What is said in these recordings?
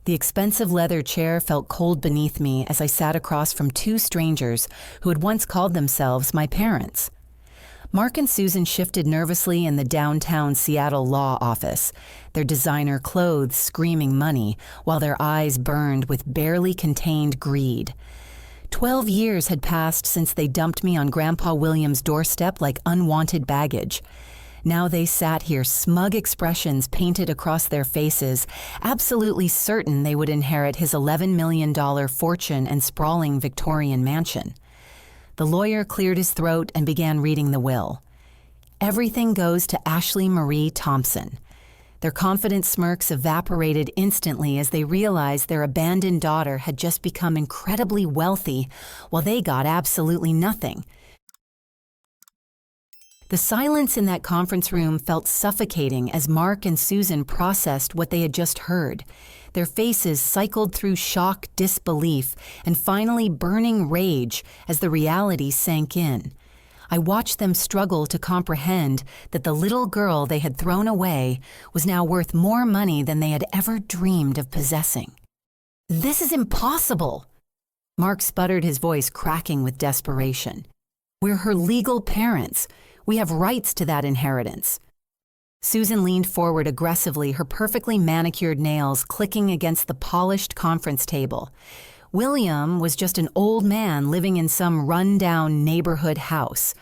The expensive leather chair felt cold beneath me as I sat across from two strangers who had once called themselves my parents. Mark and Susan shifted nervously in the downtown Seattle law office, their designer clothes screaming money while their eyes burned with barely contained greed. 12 years had passed since they dumped me on Grandpa William's doorstep like unwanted baggage. Now they sat here, smug expressions painted across their faces, absolutely certain they would inherit his $11 million fortune and sprawling Victorian mansion. The lawyer cleared his throat and began reading the will. Everything goes to Ashley Marie Thompson. Their confident smirks evaporated instantly as they realized their abandoned daughter had just become incredibly wealthy while they got absolutely nothing. The silence in that conference room felt suffocating as Mark and Susan processed what they had just heard. Their faces cycled through shock, disbelief, and finally burning rage as the reality sank in. I watched them struggle to comprehend that the little girl they had thrown away was now worth more money than they had ever dreamed of possessing. "This is impossible!" Mark sputtered, his voice cracking with desperation. "We're her legal parents. We have rights to that inheritance." Susan leaned forward aggressively, her perfectly manicured nails clicking against the polished conference table. William was just an old man living in some run-down neighborhood house.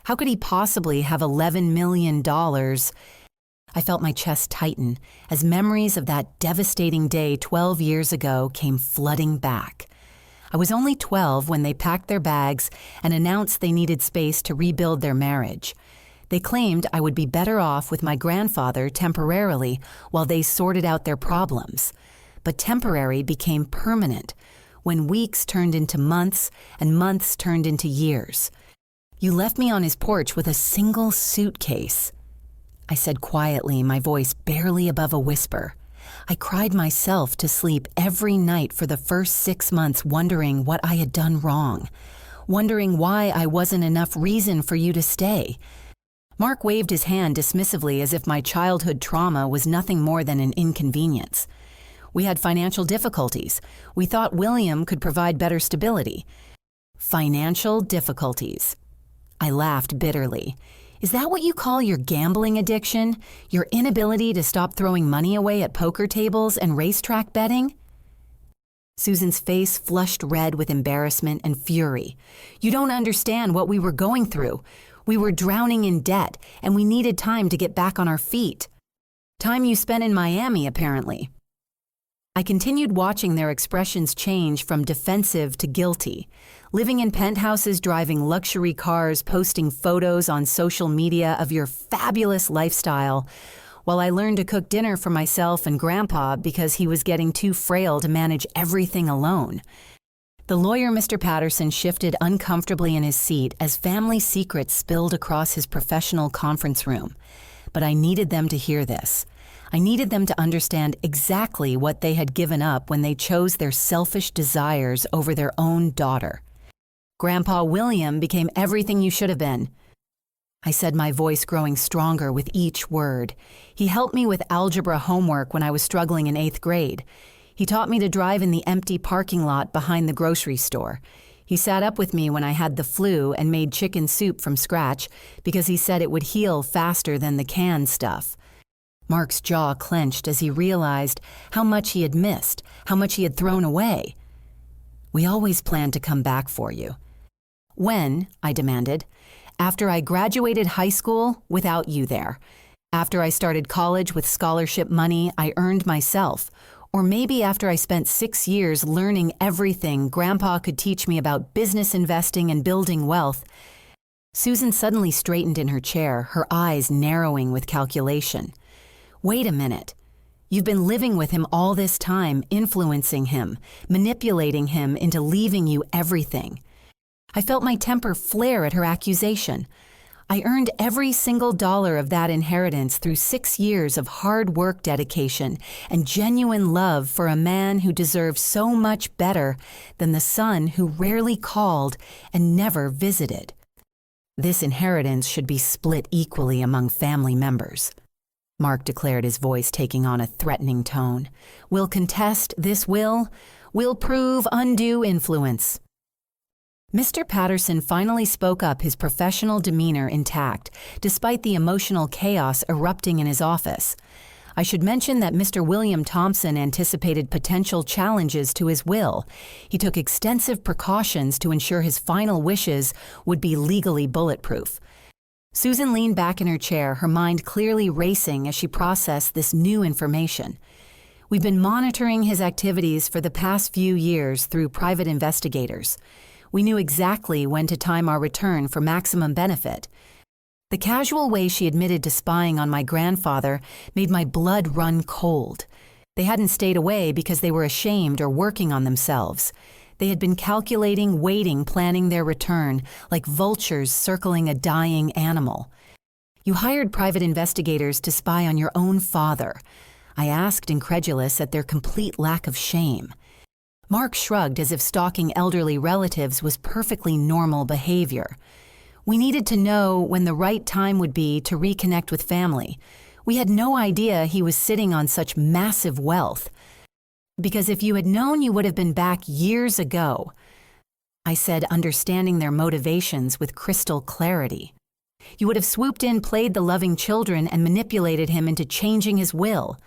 How could he possibly have $11 million? I felt my chest tighten as memories of that devastating day 12 years ago came flooding back. I was only 12 when they packed their bags and announced they needed space to rebuild their marriage. They claimed I would be better off with my grandfather temporarily while they sorted out their problems. But temporary became permanent when weeks turned into months and months turned into years. "You left me on his porch with a single suitcase," I said quietly, my voice barely above a whisper. I cried myself to sleep every night for the first 6 months, wondering what I had done wrong, wondering why I wasn't enough reason for you to stay. Mark waved his hand dismissively as if my childhood trauma was nothing more than an inconvenience. We had financial difficulties. We thought William could provide better stability. Financial difficulties. I laughed bitterly. Is that what you call your gambling addiction? Your inability to stop throwing money away at poker tables and racetrack betting? Susan's face flushed red with embarrassment and fury. "You don't understand what we were going through. We were drowning in debt, and we needed time to get back on our feet. Time you spent in Miami, apparently." I continued watching their expressions change from defensive to guilty. Living in penthouses, driving luxury cars, posting photos on social media of your fabulous lifestyle, while I learned to cook dinner for myself and Grandpa because he was getting too frail to manage everything alone. The lawyer, Mr. Patterson, shifted uncomfortably in his seat as family secrets spilled across his professional conference room. But I needed them to hear this. I needed them to understand exactly what they had given up when they chose their selfish desires over their own daughter. "Grandpa William became everything you should have been," I said, my voice growing stronger with each word. "He helped me with algebra homework when I was struggling in 8th grade. He taught me to drive in the empty parking lot behind the grocery store. He sat up with me when I had the flu and made chicken soup from scratch because he said it would heal faster than the canned stuff." Mark's jaw clenched as he realized how much he had missed, how much he had thrown away. "We always planned to come back for you." "When?" I demanded. "After I graduated high school without you there. After I started college with scholarship money I earned myself. Or maybe after I spent 6 years learning everything Grandpa could teach me about business investing and building wealth." Susan suddenly straightened in her chair, her eyes narrowing with calculation. "Wait a minute. You've been living with him all this time, influencing him, manipulating him into leaving you everything." I felt my temper flare at her accusation. I earned every single dollar of that inheritance through 6 years of hard work, dedication, and genuine love for a man who deserved so much better than the son who rarely called and never visited. This inheritance should be split equally among family members. Mark declared, his voice taking on a threatening tone. "We'll contest this will. We'll prove undue influence." Mr. Patterson finally spoke up, his professional demeanor intact, despite the emotional chaos erupting in his office. I should mention that Mr. William Thompson anticipated potential challenges to his will. He took extensive precautions to ensure his final wishes would be legally bulletproof. Susan leaned back in her chair, her mind clearly racing as she processed this new information. "We've been monitoring his activities for the past few years through private investigators. We knew exactly when to time our return for maximum benefit." The casual way she admitted to spying on my grandfather made my blood run cold. They hadn't stayed away because they were ashamed or working on themselves. They had been calculating, waiting, planning their return, like vultures circling a dying animal. "You hired private investigators to spy on your own father?" I asked, incredulous at their complete lack of shame. Mark shrugged, as if stalking elderly relatives was perfectly normal behavior. "We needed to know when the right time would be to reconnect with family. We had no idea he was sitting on such massive wealth. Because if you had known, you would have been back years ago," I said, understanding their motivations with crystal clarity. "You would have swooped in, played the loving children, and manipulated him into changing his will."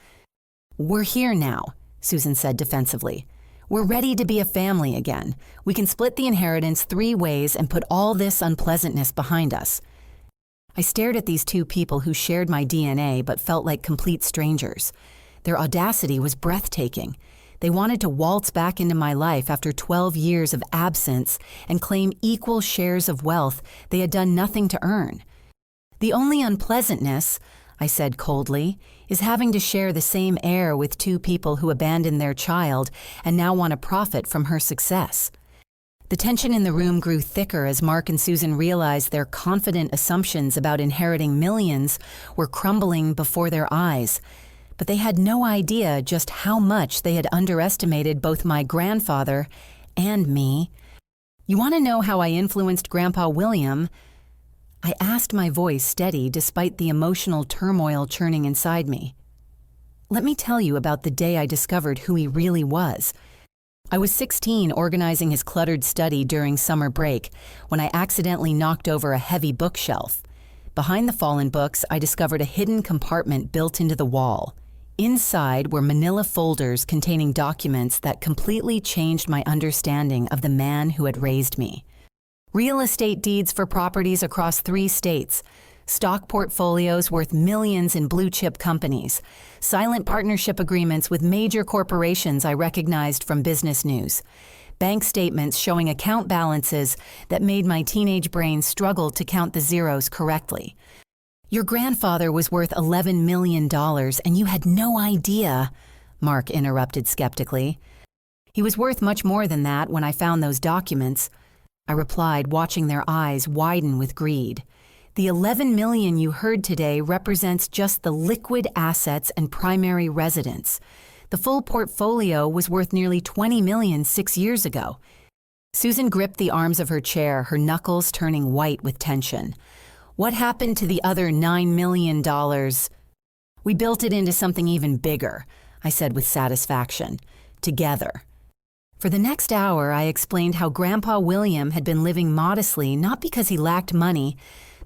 "We're here now," Susan said defensively. "We're ready to be a family again. We can split the inheritance 3 ways and put all this unpleasantness behind us." I stared at these two people who shared my DNA but felt like complete strangers. Their audacity was breathtaking. They wanted to waltz back into my life after 12 years of absence and claim equal shares of wealth they had done nothing to earn. "The only unpleasantness," I said coldly, "is having to share the same heir with 2 people who abandoned their child and now want to profit from her success." The tension in the room grew thicker as Mark and Susan realized their confident assumptions about inheriting millions were crumbling before their eyes. But they had no idea just how much they had underestimated both my grandfather and me. "You want to know how I influenced Grandpa William?" I asked, my voice steady despite the emotional turmoil churning inside me. "Let me tell you about the day I discovered who he really was." I was 16, organizing his cluttered study during summer break when I accidentally knocked over a heavy bookshelf. Behind the fallen books, I discovered a hidden compartment built into the wall. Inside were manila folders containing documents that completely changed my understanding of the man who had raised me. Real estate deeds for properties across 3 states, stock portfolios worth millions in blue-chip companies, silent partnership agreements with major corporations I recognized from business news, bank statements showing account balances that made my teenage brain struggle to count the zeros correctly. "Your grandfather was worth $11 million, and you had no idea," Mark interrupted skeptically. "He was worth much more than that when I found those documents," I replied, watching their eyes widen with greed. "The $11 million you heard today represents just the liquid assets and primary residence. The full portfolio was worth nearly $20 million 6 years ago." Susan gripped the arms of her chair, her knuckles turning white with tension. "What happened to the other $9 million? "We built it into something even bigger," I said with satisfaction. "Together." For the next hour, I explained how Grandpa William had been living modestly, not because he lacked money,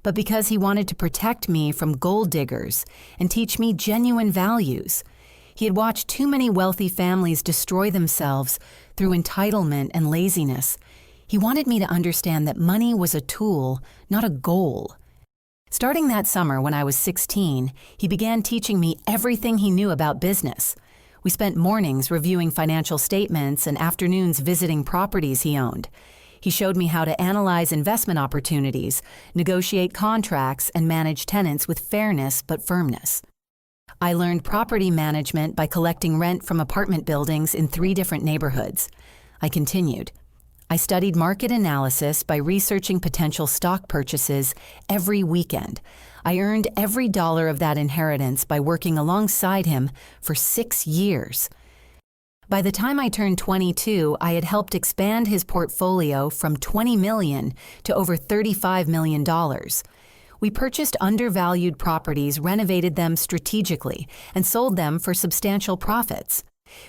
but because he wanted to protect me from gold diggers and teach me genuine values. He had watched too many wealthy families destroy themselves through entitlement and laziness. He wanted me to understand that money was a tool, not a goal. Starting that summer when I was 16, he began teaching me everything he knew about business. We spent mornings reviewing financial statements and afternoons visiting properties he owned. He showed me how to analyze investment opportunities, negotiate contracts, and manage tenants with fairness but firmness. I learned property management by collecting rent from apartment buildings in 3 different neighborhoods. I continued. I studied market analysis by researching potential stock purchases every weekend. I earned every dollar of that inheritance by working alongside him for 6 years. By the time I turned 22, I had helped expand his portfolio from $20 million to over $35 million. We purchased undervalued properties, renovated them strategically, and sold them for substantial profits.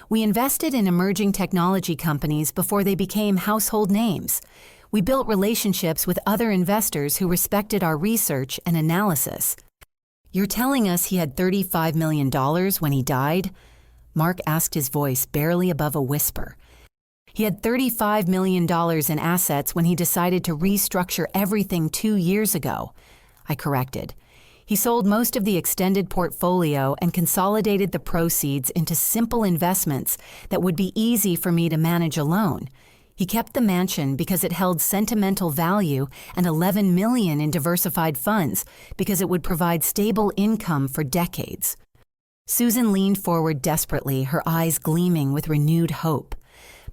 We invested in emerging technology companies before they became household names. We built relationships with other investors who respected our research and analysis. You're telling us he had $35 million when he died? Mark asked, his voice barely above a whisper. He had $35 million in assets when he decided to restructure everything 2 years ago, I corrected. He sold most of the extended portfolio and consolidated the proceeds into simple investments that would be easy for me to manage alone. He kept the mansion because it held sentimental value and $11 million in diversified funds because it would provide stable income for decades. Susan leaned forward desperately, her eyes gleaming with renewed hope.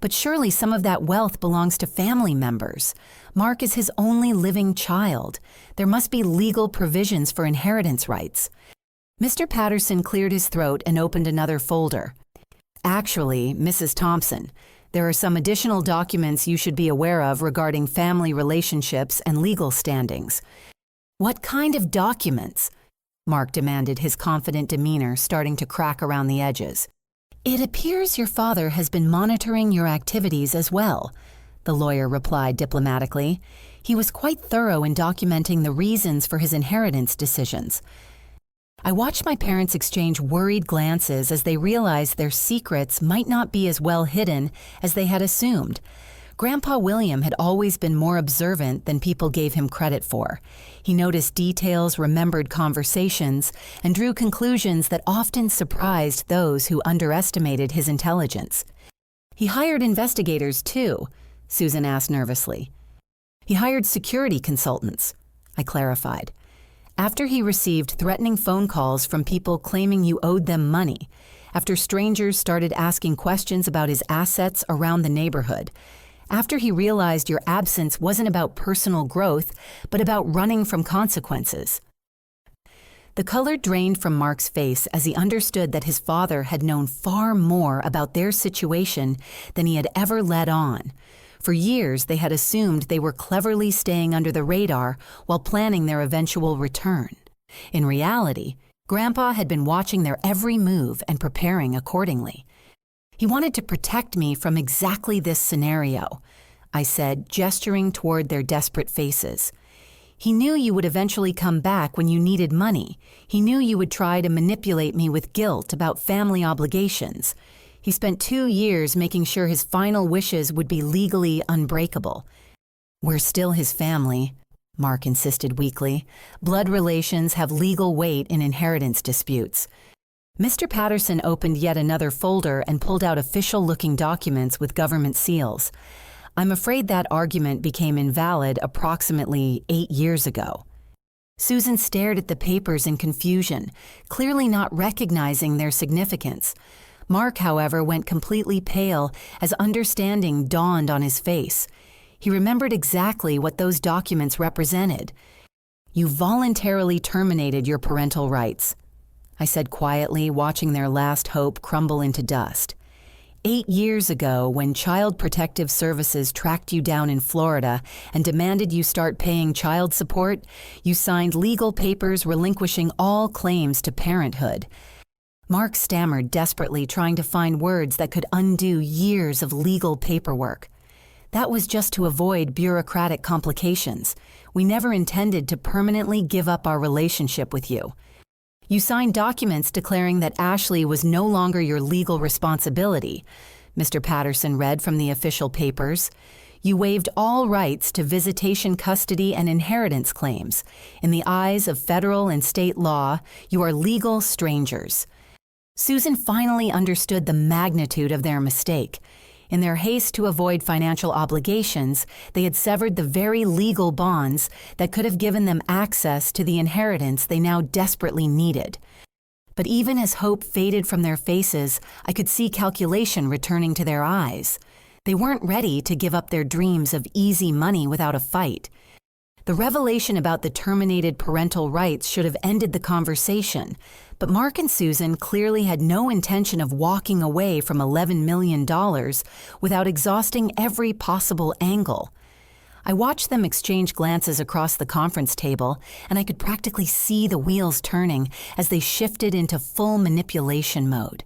But surely some of that wealth belongs to family members. Mark is his only living child. There must be legal provisions for inheritance rights. Mr. Patterson cleared his throat and opened another folder. Actually, Mrs. Thompson, there are some additional documents you should be aware of regarding family relationships and legal standings. What kind of documents? Mark demanded, his confident demeanor starting to crack around the edges. It appears your father has been monitoring your activities as well, the lawyer replied diplomatically. He was quite thorough in documenting the reasons for his inheritance decisions. I watched my parents exchange worried glances as they realized their secrets might not be as well hidden as they had assumed. Grandpa William had always been more observant than people gave him credit for. He noticed details, remembered conversations, and drew conclusions that often surprised those who underestimated his intelligence. He hired investigators, too, Susan asked nervously. He hired security consultants, I clarified. After he received threatening phone calls from people claiming you owed them money, after strangers started asking questions about his assets around the neighborhood, after he realized your absence wasn't about personal growth, but about running from consequences. The color drained from Mark's face as he understood that his father had known far more about their situation than he had ever let on. For years, they had assumed they were cleverly staying under the radar while planning their eventual return. In reality, Grandpa had been watching their every move and preparing accordingly. He wanted to protect me from exactly this scenario, I said, gesturing toward their desperate faces. He knew you would eventually come back when you needed money. He knew you would try to manipulate me with guilt about family obligations. He spent 2 years making sure his final wishes would be legally unbreakable. We're still his family, Mark insisted weakly. Blood relations have legal weight in inheritance disputes. Mr. Patterson opened yet another folder and pulled out official-looking documents with government seals. I'm afraid that argument became invalid approximately 8 years ago. Susan stared at the papers in confusion, clearly not recognizing their significance. Mark, however, went completely pale as understanding dawned on his face. He remembered exactly what those documents represented. You voluntarily terminated your parental rights, I said quietly, watching their last hope crumble into dust. 8 years ago, when Child Protective Services tracked you down in Florida and demanded you start paying child support, you signed legal papers relinquishing all claims to parenthood. Mark stammered desperately, trying to find words that could undo years of legal paperwork. That was just to avoid bureaucratic complications. We never intended to permanently give up our relationship with you. You signed documents declaring that Ashley was no longer your legal responsibility, Mr. Patterson read from the official papers. You waived all rights to visitation custody and inheritance claims. In the eyes of federal and state law, you are legal strangers. Susan finally understood the magnitude of their mistake. In their haste to avoid financial obligations, they had severed the very legal bonds that could have given them access to the inheritance they now desperately needed. But even as hope faded from their faces, I could see calculation returning to their eyes. They weren't ready to give up their dreams of easy money without a fight. The revelation about the terminated parental rights should have ended the conversation, but Mark and Susan clearly had no intention of walking away from $11 million without exhausting every possible angle. I watched them exchange glances across the conference table, and I could practically see the wheels turning as they shifted into full manipulation mode.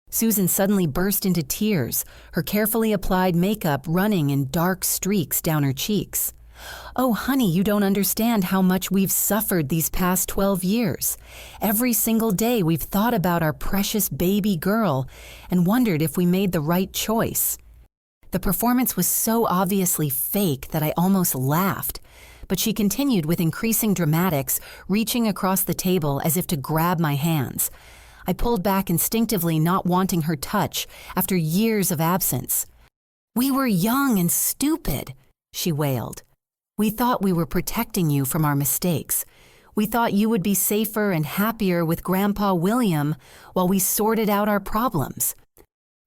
Susan suddenly burst into tears, her carefully applied makeup running in dark streaks down her cheeks. "Oh, honey, you don't understand how much we've suffered these past 12 years. Every single day we've thought about our precious baby girl and wondered if we made the right choice." The performance was so obviously fake that I almost laughed, but she continued with increasing dramatics, reaching across the table as if to grab my hands. I pulled back instinctively, not wanting her touch after years of absence. "We were young and stupid," she wailed. "We thought we were protecting you from our mistakes. We thought you would be safer and happier with Grandpa William while we sorted out our problems."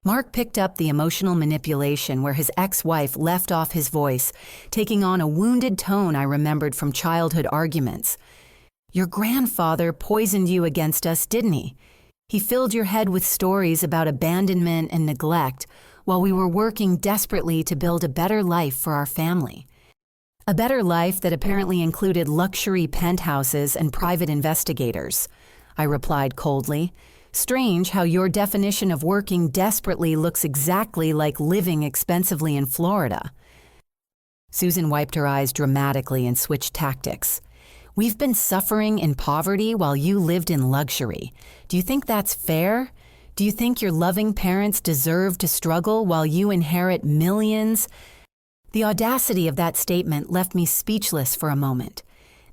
Mark picked up the emotional manipulation where his ex-wife left off his voice, taking on a wounded tone I remembered from childhood arguments. "Your grandfather poisoned you against us, didn't he? He filled your head with stories about abandonment and neglect while we were working desperately to build a better life for our family. A better life that apparently included luxury penthouses and private investigators," I replied coldly. "Strange how your definition of working desperately looks exactly like living expensively in Florida." Susan wiped her eyes dramatically and switched tactics. "We've been suffering in poverty while you lived in luxury. Do you think that's fair? Do you think your loving parents deserve to struggle while you inherit millions?" The audacity of that statement left me speechless for a moment.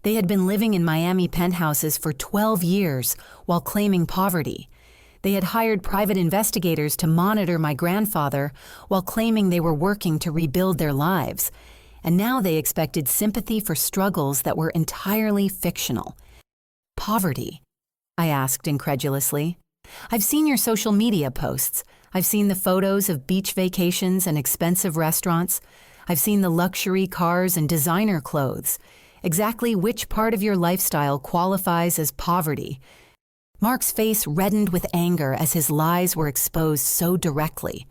They had been living in Miami penthouses for 12 years while claiming poverty. They had hired private investigators to monitor my grandfather while claiming they were working to rebuild their lives. And now they expected sympathy for struggles that were entirely fictional. "Poverty?" I asked incredulously. "I've seen your social media posts. I've seen the photos of beach vacations and expensive restaurants. I've seen the luxury cars and designer clothes. Exactly which part of your lifestyle qualifies as poverty?" Mark's face reddened with anger as his lies were exposed so directly.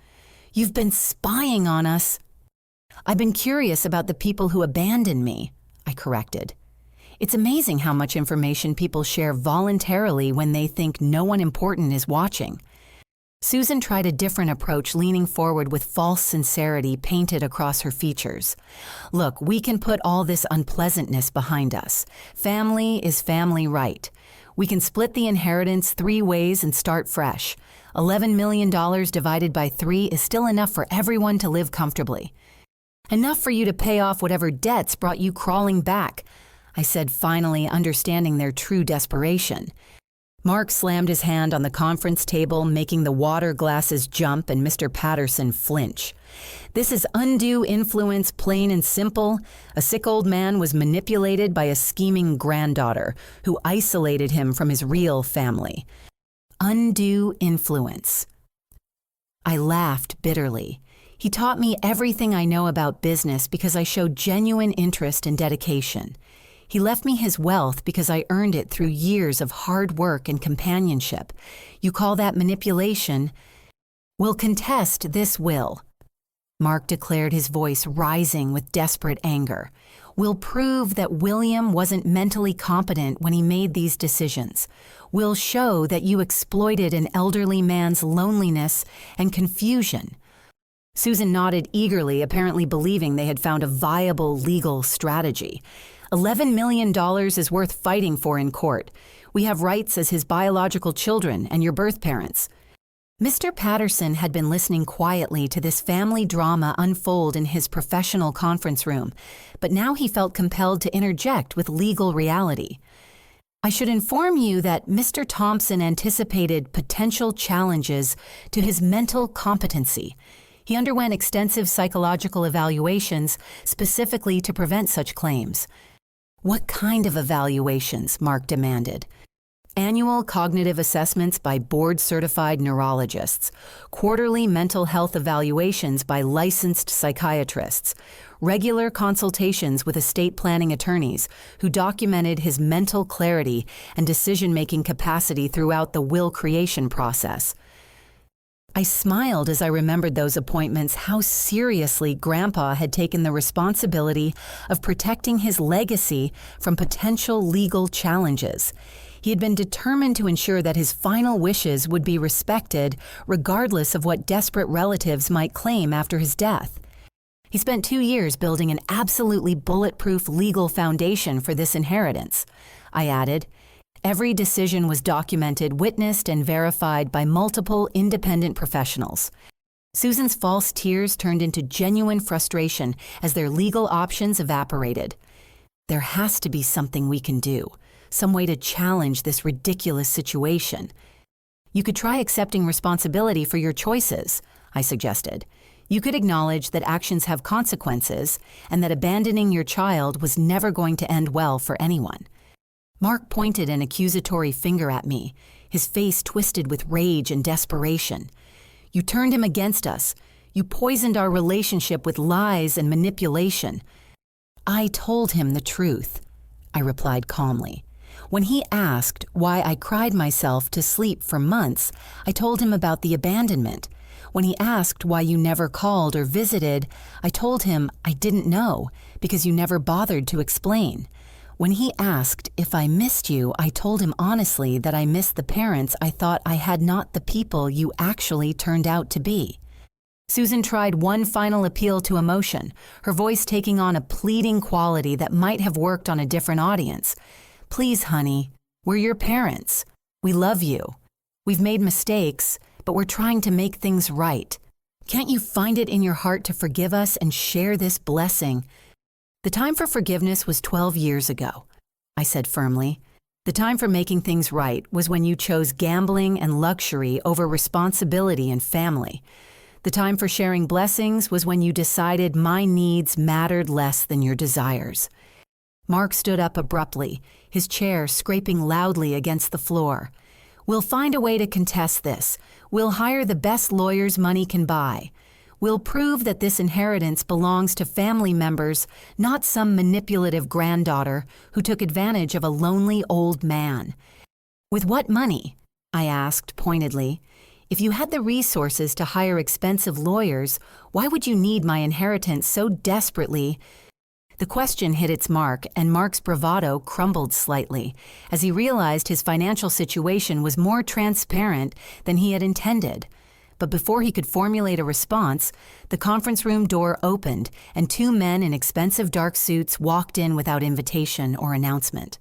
"You've been spying on us." "I've been curious about the people who abandoned me," I corrected. "It's amazing how much information people share voluntarily when they think no one important is watching." Susan tried a different approach, leaning forward with false sincerity painted across her features. "Look, we can put all this unpleasantness behind us. Family is family right. We can split the inheritance 3 ways and start fresh. $11 million divided by 3 is still enough for everyone to live comfortably. Enough for you to pay off whatever debts brought you crawling back," I said, finally understanding their true desperation. Mark slammed his hand on the conference table, making the water glasses jump and Mr. Patterson flinch. "This is undue influence, plain and simple. A sick old man was manipulated by a scheming granddaughter who isolated him from his real family. Undue influence." I laughed bitterly. He taught me everything I know about business because I showed genuine interest and dedication. He left me his wealth because I earned it through years of hard work and companionship. You call that manipulation? "We'll contest this will," Mark declared, his voice rising with desperate anger. "We'll prove that William wasn't mentally competent when he made these decisions. We'll show that you exploited an elderly man's loneliness and confusion." Susan nodded eagerly, apparently believing they had found a viable legal strategy. $11 million is worth fighting for in court. We have rights as his biological children and your birth parents. Mr. Patterson had been listening quietly to this family drama unfold in his professional conference room, but now he felt compelled to interject with legal reality. "I should inform you that Mr. Thompson anticipated potential challenges to his mental competency. He underwent extensive psychological evaluations specifically to prevent such claims." "What kind of evaluations?" Mark demanded. "Annual cognitive assessments by board-certified neurologists, quarterly mental health evaluations by licensed psychiatrists, regular consultations with estate planning attorneys who documented his mental clarity and decision-making capacity throughout the will creation process." I smiled as I remembered those appointments, how seriously Grandpa had taken the responsibility of protecting his legacy from potential legal challenges. He had been determined to ensure that his final wishes would be respected, regardless of what desperate relatives might claim after his death. He spent 2 years building an absolutely bulletproof legal foundation for this inheritance. I added, every decision was documented, witnessed, and verified by multiple independent professionals. Susan's false tears turned into genuine frustration as their legal options evaporated. There has to be something we can do, some way to challenge this ridiculous situation. You could try accepting responsibility for your choices, I suggested. You could acknowledge that actions have consequences and that abandoning your child was never going to end well for anyone. Mark pointed an accusatory finger at me, his face twisted with rage and desperation. You turned him against us. You poisoned our relationship with lies and manipulation. I told him the truth, I replied calmly. When he asked why I cried myself to sleep for months, I told him about the abandonment. When he asked why you never called or visited, I told him I didn't know because you never bothered to explain. When he asked if I missed you, I told him honestly that I missed the parents I thought I had, not the people you actually turned out to be. Susan tried one final appeal to emotion, her voice taking on a pleading quality that might have worked on a different audience. Please, honey, we're your parents. We love you. We've made mistakes, but we're trying to make things right. Can't you find it in your heart to forgive us and share this blessing? The time for forgiveness was 12 years ago, I said firmly. The time for making things right was when you chose gambling and luxury over responsibility and family. The time for sharing blessings was when you decided my needs mattered less than your desires. Mark stood up abruptly, his chair scraping loudly against the floor. We'll find a way to contest this. We'll hire the best lawyers money can buy. We'll prove that this inheritance belongs to family members, not some manipulative granddaughter who took advantage of a lonely old man. With what money? I asked pointedly. If you had the resources to hire expensive lawyers, why would you need my inheritance so desperately? The question hit its mark, and Mark's bravado crumbled slightly as he realized his financial situation was more transparent than he had intended. But before he could formulate a response, the conference room door opened and 2 men in expensive dark suits walked in without invitation or announcement.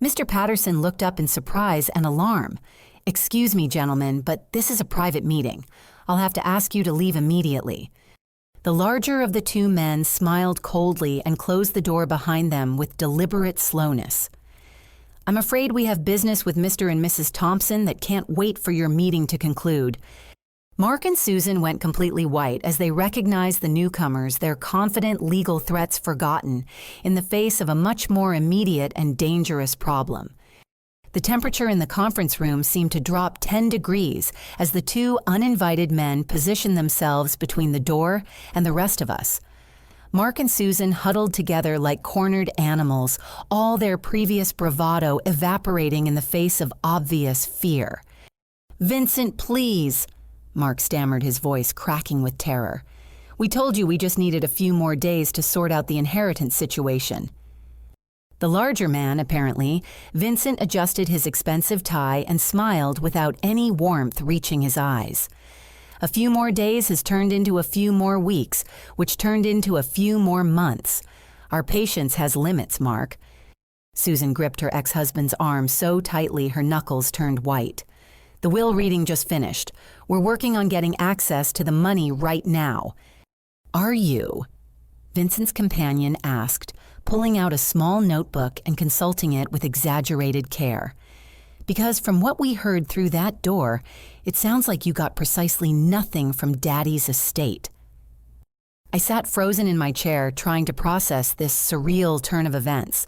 Mr. Patterson looked up in surprise and alarm. Excuse me, gentlemen, but this is a private meeting. I'll have to ask you to leave immediately. The larger of the 2 men smiled coldly and closed the door behind them with deliberate slowness. I'm afraid we have business with Mr. and Mrs. Thompson that can't wait for your meeting to conclude. Mark and Susan went completely white as they recognized the newcomers, their confident legal threats forgotten, in the face of a much more immediate and dangerous problem. The temperature in the conference room seemed to drop 10 degrees as the 2 uninvited men positioned themselves between the door and the rest of us. Mark and Susan huddled together like cornered animals, all their previous bravado evaporating in the face of obvious fear. "Vincent, please," Mark stammered, his voice cracking with terror. "We told you we just needed a few more days to sort out the inheritance situation." The larger man, apparently, Vincent adjusted his expensive tie and smiled without any warmth reaching his eyes. A few more days has turned into a few more weeks, which turned into a few more months. Our patience has limits, Mark. Susan gripped her ex-husband's arm so tightly her knuckles turned white. The will reading just finished. We're working on getting access to the money right now. Are you? Vincent's companion asked, pulling out a small notebook and consulting it with exaggerated care. Because from what we heard through that door, it sounds like you got precisely nothing from Daddy's estate. I sat frozen in my chair, trying to process this surreal turn of events.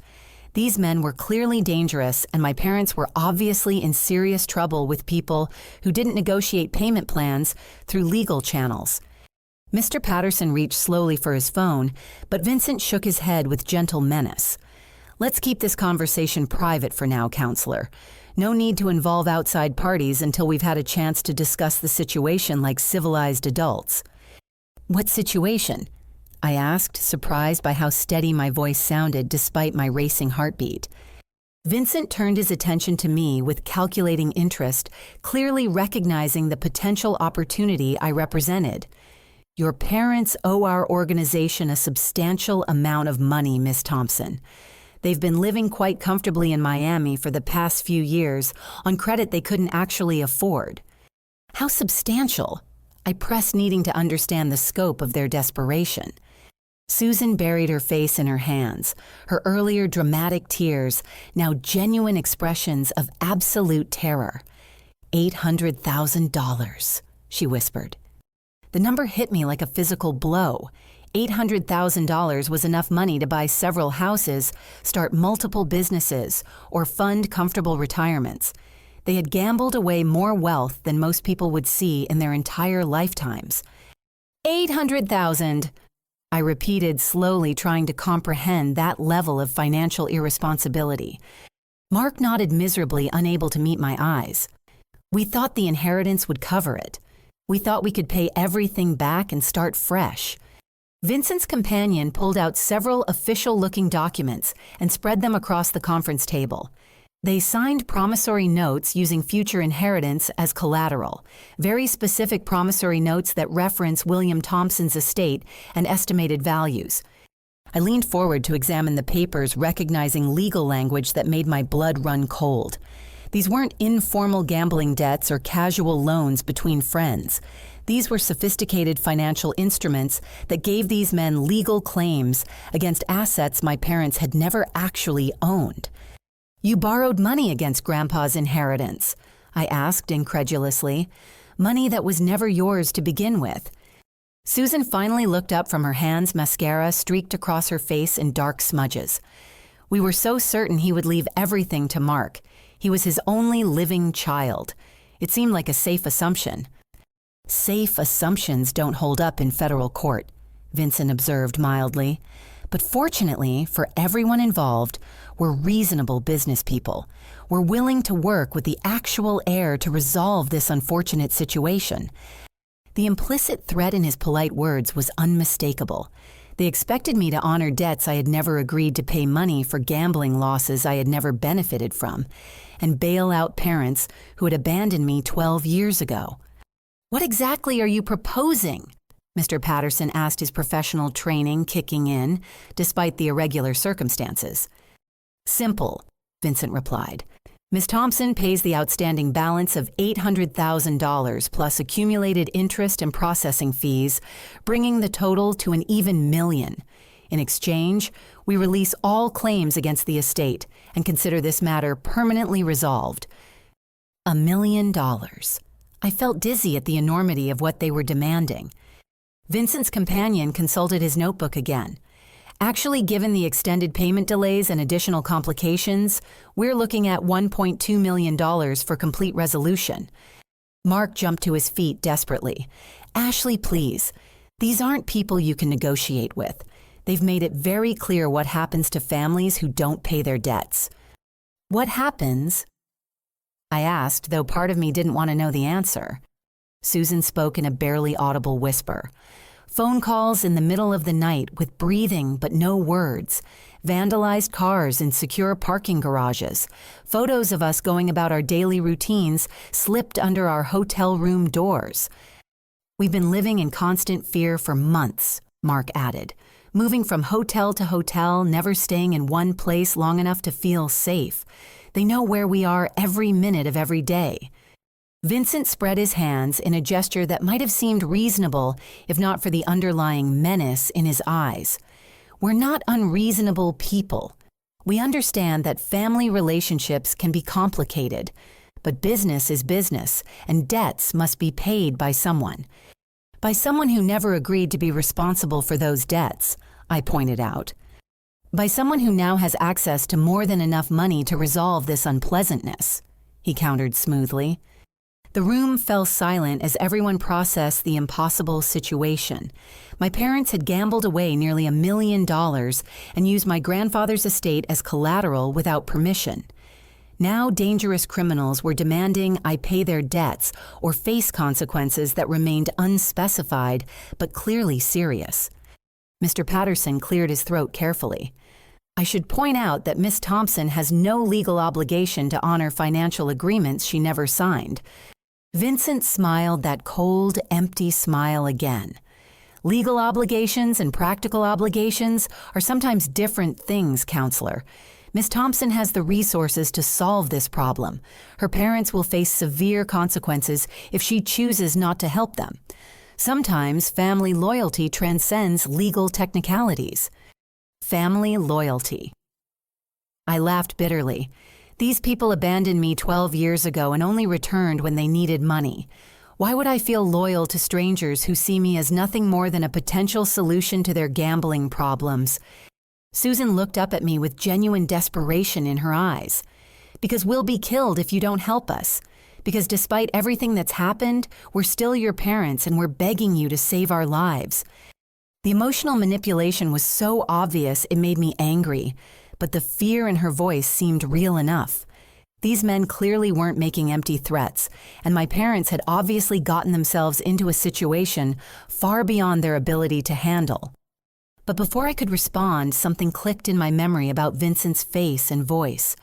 These men were clearly dangerous, and my parents were obviously in serious trouble with people who didn't negotiate payment plans through legal channels. Mr. Patterson reached slowly for his phone, but Vincent shook his head with gentle menace. Let's keep this conversation private for now, counselor. No need to involve outside parties until we've had a chance to discuss the situation like civilized adults. What situation? I asked, surprised by how steady my voice sounded despite my racing heartbeat. Vincent turned his attention to me with calculating interest, clearly recognizing the potential opportunity I represented. Your parents owe our organization a substantial amount of money, Miss Thompson. They've been living quite comfortably in Miami for the past few years on credit they couldn't actually afford. How substantial? I pressed, needing to understand the scope of their desperation. Susan buried her face in her hands, her earlier dramatic tears, now genuine expressions of absolute terror. $800,000, she whispered. The number hit me like a physical blow. $800,000 was enough money to buy several houses, start multiple businesses, or fund comfortable retirements. They had gambled away more wealth than most people would see in their entire lifetimes. $800,000, I repeated slowly, trying to comprehend that level of financial irresponsibility. Mark nodded miserably, unable to meet my eyes. We thought the inheritance would cover it. We thought we could pay everything back and start fresh. Vincent's companion pulled out several official-looking documents and spread them across the conference table. They signed promissory notes using future inheritance as collateral, very specific promissory notes that reference William Thompson's estate and estimated values. I leaned forward to examine the papers, recognizing legal language that made my blood run cold. These weren't informal gambling debts or casual loans between friends. These were sophisticated financial instruments that gave these men legal claims against assets my parents had never actually owned. You borrowed money against Grandpa's inheritance, I asked incredulously. Money that was never yours to begin with. Susan finally looked up from her hands, mascara streaked across her face in dark smudges. We were so certain he would leave everything to Mark. He was his only living child. It seemed like a safe assumption. Safe assumptions don't hold up in federal court, Vincent observed mildly. But fortunately, for everyone involved, we're reasonable business people. We're willing to work with the actual heir to resolve this unfortunate situation. The implicit threat in his polite words was unmistakable. They expected me to honor debts I had never agreed to pay, money for gambling losses I had never benefited from, and bail out parents who had abandoned me 12 years ago. What exactly are you proposing? Mr. Patterson asked, his professional training kicking in, despite the irregular circumstances. Simple, Vincent replied. Ms. Thompson pays the outstanding balance of $800,000 plus accumulated interest and processing fees, bringing the total to an even million. In exchange, we release all claims against the estate and consider this matter permanently resolved. $1 million. I felt dizzy at the enormity of what they were demanding. Vincent's companion consulted his notebook again. Actually, given the extended payment delays and additional complications, we're looking at $1.2 million for complete resolution. Mark jumped to his feet desperately. Ashley, please. These aren't people you can negotiate with. They've made it very clear what happens to families who don't pay their debts. What happens? I asked, though part of me didn't want to know the answer. Susan spoke in a barely audible whisper. Phone calls in the middle of the night with breathing but no words. Vandalized cars in secure parking garages. Photos of us going about our daily routines slipped under our hotel room doors. We've been living in constant fear for months, Mark added. Moving from hotel to hotel, never staying in one place long enough to feel safe. They know where we are every minute of every day. Vincent spread his hands in a gesture that might have seemed reasonable if not for the underlying menace in his eyes. We're not unreasonable people. We understand that family relationships can be complicated, but business is business, and debts must be paid by someone. By someone who never agreed to be responsible for those debts, I pointed out. By someone who now has access to more than enough money to resolve this unpleasantness, he countered smoothly. The room fell silent as everyone processed the impossible situation. My parents had gambled away nearly $1 million and used my grandfather's estate as collateral without permission. Now dangerous criminals were demanding I pay their debts or face consequences that remained unspecified but clearly serious. Mr. Patterson cleared his throat carefully. I should point out that Miss Thompson has no legal obligation to honor financial agreements she never signed. Vincent smiled that cold, empty smile again. Legal obligations and practical obligations are sometimes different things, counselor. Miss Thompson has the resources to solve this problem. Her parents will face severe consequences if she chooses not to help them. Sometimes family loyalty transcends legal technicalities. Family loyalty. I laughed bitterly. These people abandoned me 12 years ago and only returned when they needed money. Why would I feel loyal to strangers who see me as nothing more than a potential solution to their gambling problems? Susan looked up at me with genuine desperation in her eyes. Because we'll be killed if you don't help us. Because despite everything that's happened, we're still your parents and we're begging you to save our lives. The emotional manipulation was so obvious it made me angry, but the fear in her voice seemed real enough. These men clearly weren't making empty threats, and my parents had obviously gotten themselves into a situation far beyond their ability to handle. But before I could respond, something clicked in my memory about Vincent's face and voice,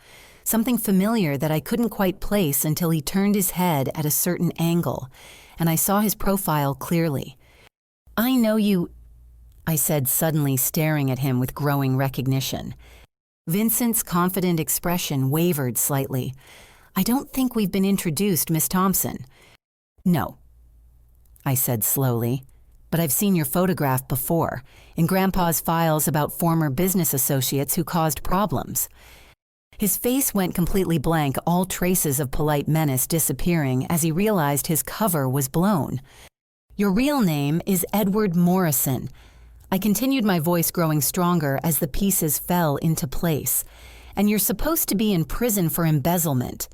something familiar that I couldn't quite place until he turned his head at a certain angle, and I saw his profile clearly. "I know you," I said, suddenly staring at him with growing recognition. Vincent's confident expression wavered slightly. "I don't think we've been introduced, Miss Thompson." "No," I said slowly, "but I've seen your photograph before, in Grandpa's files about former business associates who caused problems." His face went completely blank, all traces of polite menace disappearing as he realized his cover was blown. "Your real name is Edward Morrison." I continued, my voice growing stronger as the pieces fell into place. "And you're supposed to be in prison for embezzlement."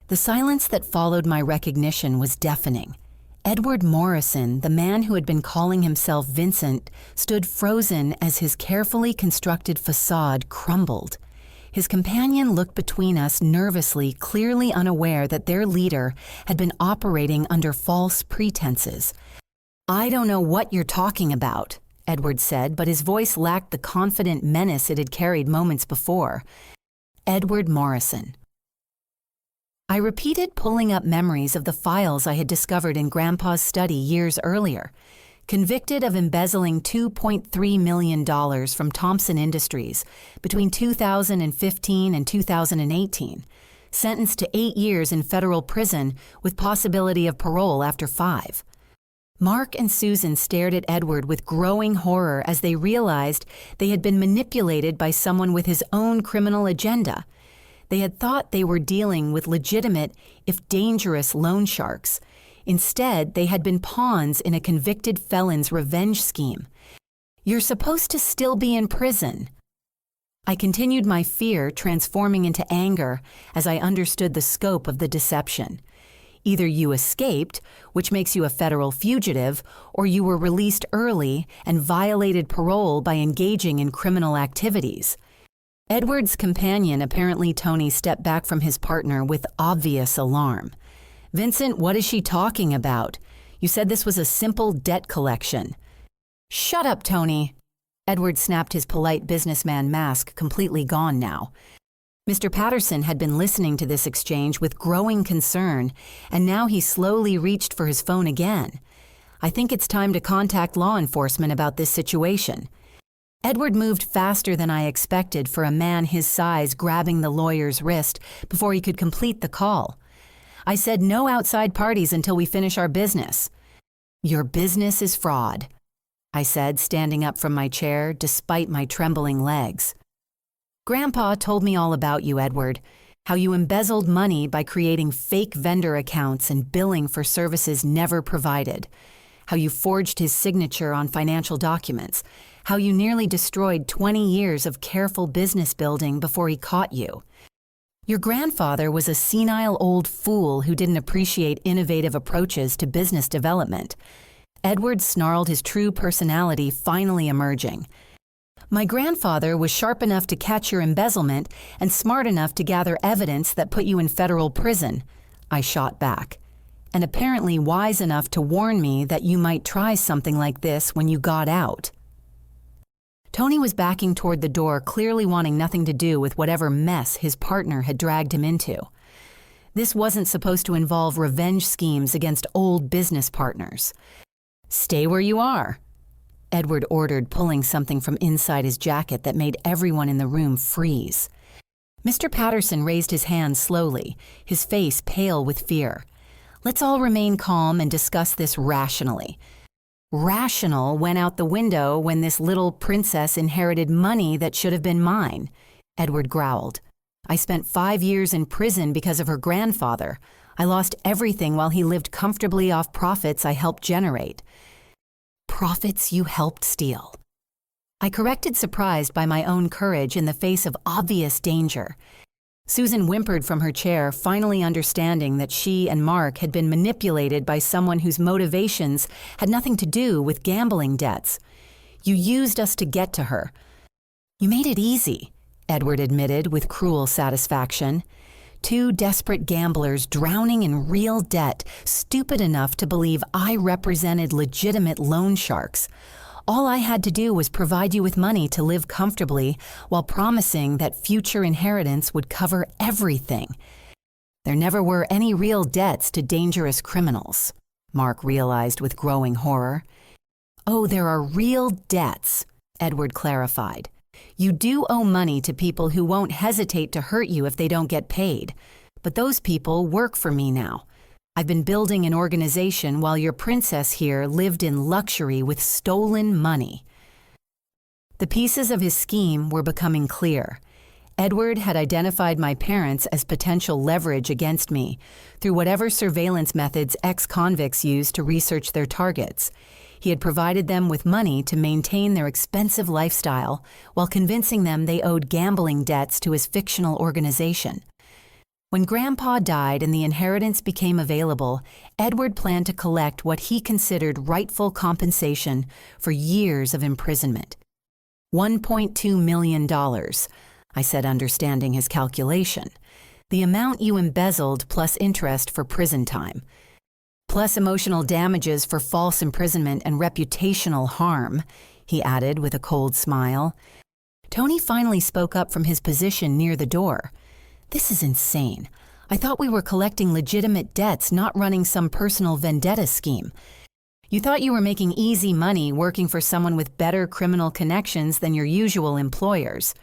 The silence that followed my recognition was deafening. Edward Morrison, the man who had been calling himself Vincent, stood frozen as his carefully constructed facade crumbled. His companion looked between us nervously, clearly unaware that their leader had been operating under false pretenses. "I don't know what you're talking about," Edward said, but his voice lacked the confident menace it had carried moments before. "Edward Morrison." I repeated, pulling up memories of the files I had discovered in Grandpa's study years earlier. Convicted of embezzling $2.3 million from Thompson Industries between 2015 and 2018. Sentenced to 8 years in federal prison with possibility of parole after 5. Mark and Susan stared at Edward with growing horror as they realized they had been manipulated by someone with his own criminal agenda. They had thought they were dealing with legitimate, if dangerous, loan sharks. Instead, they had been pawns in a convicted felon's revenge scheme. "You're supposed to still be in prison." I continued, my fear transforming into anger as I understood the scope of the deception. Either you escaped, which makes you a federal fugitive, or you were released early and violated parole by engaging in criminal activities. Edward's companion, apparently Tony, stepped back from his partner with obvious alarm. "Vincent, what is she talking about? You said this was a simple debt collection." "Shut up, Tony." Edward snapped, his polite businessman mask completely gone now. Mr. Patterson had been listening to this exchange with growing concern, and now he slowly reached for his phone again. "I think it's time to contact law enforcement about this situation." Edward moved faster than I expected for a man his size, grabbing the lawyer's wrist before he could complete the call. "I said no outside parties until we finish our business." "Your business is fraud," I said, standing up from my chair despite my trembling legs. "Grandpa told me all about you, Edward, how you embezzled money by creating fake vendor accounts and billing for services never provided, how you forged his signature on financial documents, how you nearly destroyed 20 years of careful business building before he caught you. Your grandfather was a senile old fool who didn't appreciate innovative approaches to business development." Edward snarled, his true personality finally emerging. My grandfather was sharp enough to catch your embezzlement and smart enough to gather evidence that put you in federal prison, I shot back, and apparently wise enough to warn me that you might try something like this when you got out. Tony was backing toward the door, clearly wanting nothing to do with whatever mess his partner had dragged him into. This wasn't supposed to involve revenge schemes against old business partners. "Stay where you are," Edward ordered, pulling something from inside his jacket that made everyone in the room freeze. Mr. Patterson raised his hand slowly, his face pale with fear. "Let's all remain calm and discuss this rationally." Rational went out the window when this little princess inherited money that should have been mine, Edward growled. "I spent 5 years in prison because of her grandfather. I lost everything while he lived comfortably off profits I helped generate." "Profits you helped steal," I corrected, surprised by my own courage in the face of obvious danger. Susan whimpered from her chair, finally understanding that she and Mark had been manipulated by someone whose motivations had nothing to do with gambling debts. "You used us to get to her." "You made it easy," Edward admitted with cruel satisfaction. Two desperate gamblers drowning in real debt, stupid enough to believe I represented legitimate loan sharks. All I had to do was provide you with money to live comfortably while promising that future inheritance would cover everything. There never were any real debts to dangerous criminals, Mark realized with growing horror. "Oh, there are real debts," Edward clarified. "You do owe money to people who won't hesitate to hurt you if they don't get paid. But those people work for me now. I've been building an organization while your princess here lived in luxury with stolen money." The pieces of his scheme were becoming clear. Edward had identified my parents as potential leverage against me through whatever surveillance methods ex-convicts use to research their targets. He had provided them with money to maintain their expensive lifestyle while convincing them they owed gambling debts to his fictional organization. When Grandpa died and the inheritance became available, Edward planned to collect what he considered rightful compensation for years of imprisonment. $1.2 million, I said, understanding his calculation. "The amount you embezzled plus interest for prison time. Plus emotional damages for false imprisonment and reputational harm," he added with a cold smile. Tony finally spoke up from his position near the door. "This is insane. I thought we were collecting legitimate debts, not running some personal vendetta scheme. You thought you were making easy money working for someone with better criminal connections than your usual employers,"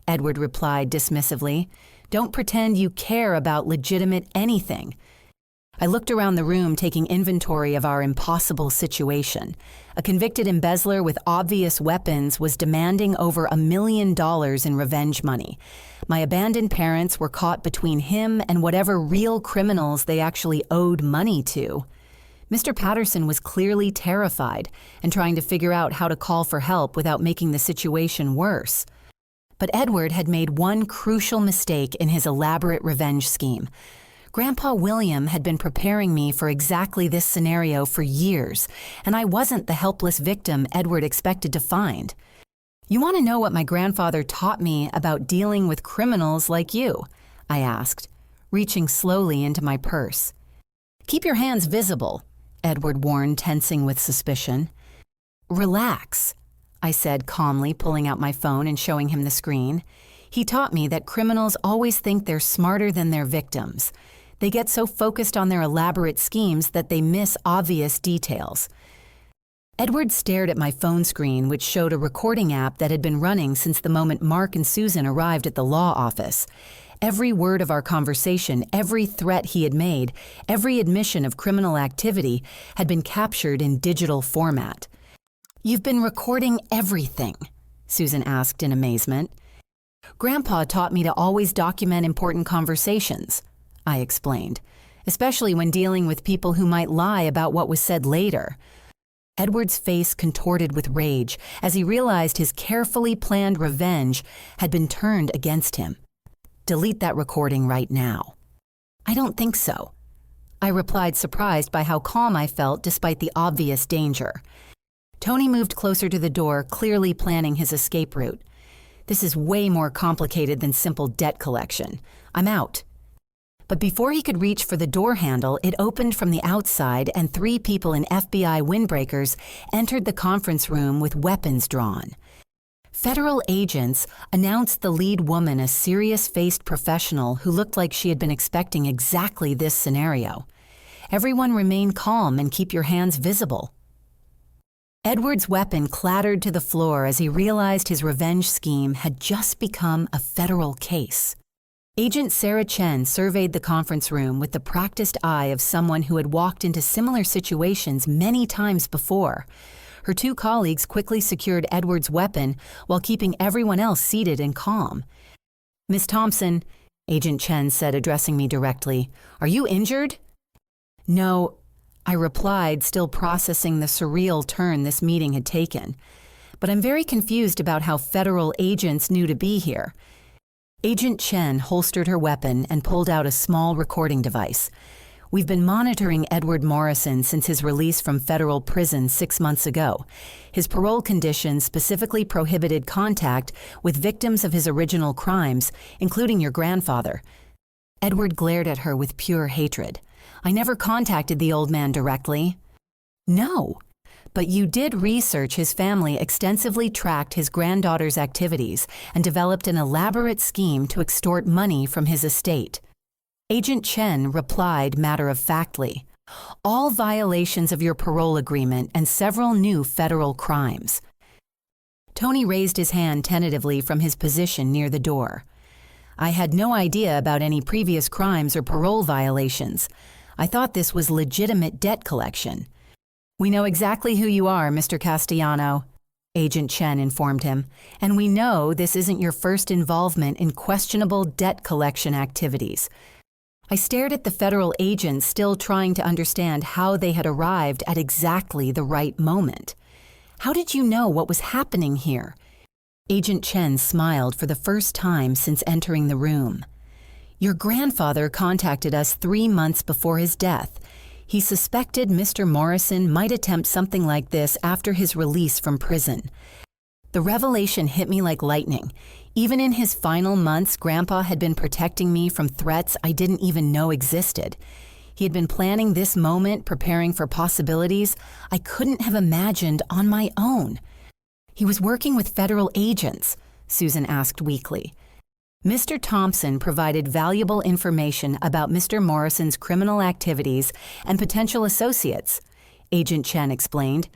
Edward replied dismissively. "Don't pretend you care about legitimate anything." I looked around the room, taking inventory of our impossible situation. A convicted embezzler with obvious weapons was demanding over $1 million in revenge money. My abandoned parents were caught between him and whatever real criminals they actually owed money to. Mr. Patterson was clearly terrified and trying to figure out how to call for help without making the situation worse. But Edward had made one crucial mistake in his elaborate revenge scheme. Grandpa William had been preparing me for exactly this scenario for years, and I wasn't the helpless victim Edward expected to find. "You want to know what my grandfather taught me about dealing with criminals like you?" I asked, reaching slowly into my purse. "Keep your hands visible," Edward warned, tensing with suspicion. "Relax," I said calmly, pulling out my phone and showing him the screen. "He taught me that criminals always think they're smarter than their victims. They get so focused on their elaborate schemes that they miss obvious details." Edward stared at my phone screen, which showed a recording app that had been running since the moment Mark and Susan arrived at the law office. Every word of our conversation, every threat he had made, every admission of criminal activity had been captured in digital format. "You've been recording everything?" Susan asked in amazement. "Grandpa taught me to always document important conversations," I explained, "especially when dealing with people who might lie about what was said later." Edward's face contorted with rage as he realized his carefully planned revenge had been turned against him. "Delete that recording right now." "I don't think so," I replied, surprised by how calm I felt despite the obvious danger. Tony moved closer to the door, clearly planning his escape route. This is way more complicated than simple debt collection. I'm out. But before he could reach for the door handle, it opened from the outside and 3 people in FBI windbreakers entered the conference room with weapons drawn. Federal agents announced the lead woman a serious-faced professional who looked like she had been expecting exactly this scenario. Everyone remain calm and keep your hands visible. Edward's weapon clattered to the floor as he realized his revenge scheme had just become a federal case. Agent Sarah Chen surveyed the conference room with the practiced eye of someone who had walked into similar situations many times before. Her 2 colleagues quickly secured Edward's weapon while keeping everyone else seated and calm. "Miss Thompson," Agent Chen said, addressing me directly, "are you injured?" "No," I replied, still processing the surreal turn this meeting had taken. "But I'm very confused about how federal agents knew to be here." Agent Chen holstered her weapon and pulled out a small recording device. "We've been monitoring Edward Morrison since his release from federal prison 6 months ago. His parole conditions specifically prohibited contact with victims of his original crimes, including your grandfather." Edward glared at her with pure hatred. "I never contacted the old man directly." "No, but you did research his family, extensively tracked his granddaughter's activities, and developed an elaborate scheme to extort money from his estate." Agent Chen replied matter-of-factly, "All violations of your parole agreement and several new federal crimes." Tony raised his hand tentatively from his position near the door. "I had no idea about any previous crimes or parole violations. I thought this was legitimate debt collection." "We know exactly who you are, Mr. Castellano," Agent Chen informed him, "and we know this isn't your first involvement in questionable debt collection activities." I stared at the federal agents, still trying to understand how they had arrived at exactly the right moment. "How did you know what was happening here?" Agent Chen smiled for the first time since entering the room. "Your grandfather contacted us 3 months before his death. He suspected Mr. Morrison might attempt something like this after his release from prison. The revelation hit me like lightning. Even in his final months, Grandpa had been protecting me from threats I didn't even know existed. He had been planning this moment, preparing for possibilities I couldn't have imagined on my own." "He was working with federal agents?" Susan asked weakly. "Mr. Thompson provided valuable information about Mr. Morrison's criminal activities and potential associates," Agent Chen explained.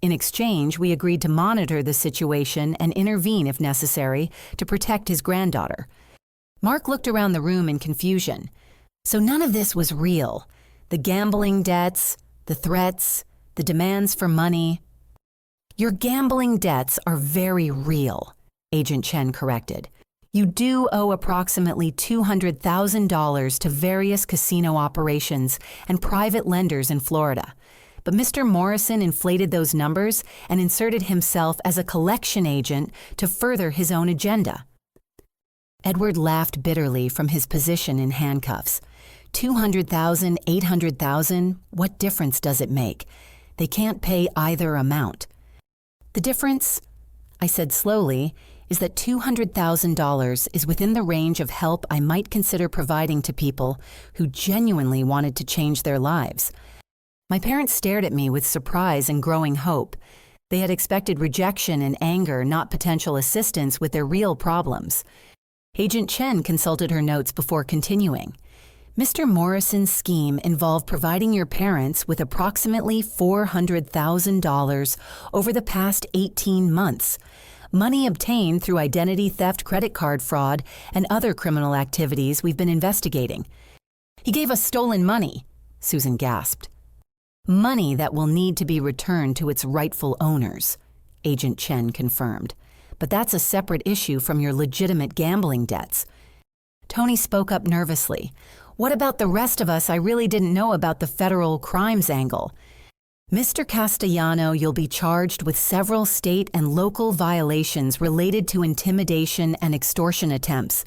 "In exchange, we agreed to monitor the situation and intervene if necessary to protect his granddaughter." Mark looked around the room in confusion. "So none of this was real? The gambling debts, the threats, the demands for money?" "Your gambling debts are very real," Agent Chen corrected. "You do owe approximately $200,000 to various casino operations and private lenders in Florida. But Mr. Morrison inflated those numbers and inserted himself as a collection agent to further his own agenda." Edward laughed bitterly from his position in handcuffs. $200,000, $800,000, what difference does it make? They can't pay either amount. "The difference," I said slowly, "is that $200,000 is within the range of help I might consider providing to people who genuinely wanted to change their lives." My parents stared at me with surprise and growing hope. They had expected rejection and anger, not potential assistance with their real problems. Agent Chen consulted her notes before continuing. "Mr. Morrison's scheme involved providing your parents with approximately $400,000 over the past 18 months. Money obtained through identity theft, credit card fraud, and other criminal activities we've been investigating." "He gave us stolen money," Susan gasped. "Money that will need to be returned to its rightful owners," Agent Chen confirmed. "But that's a separate issue from your legitimate gambling debts." Tony spoke up nervously. "What about the rest of us? I really didn't know about the federal crimes angle." "Mr. Castellano, you'll be charged with several state and local violations related to intimidation and extortion attempts,"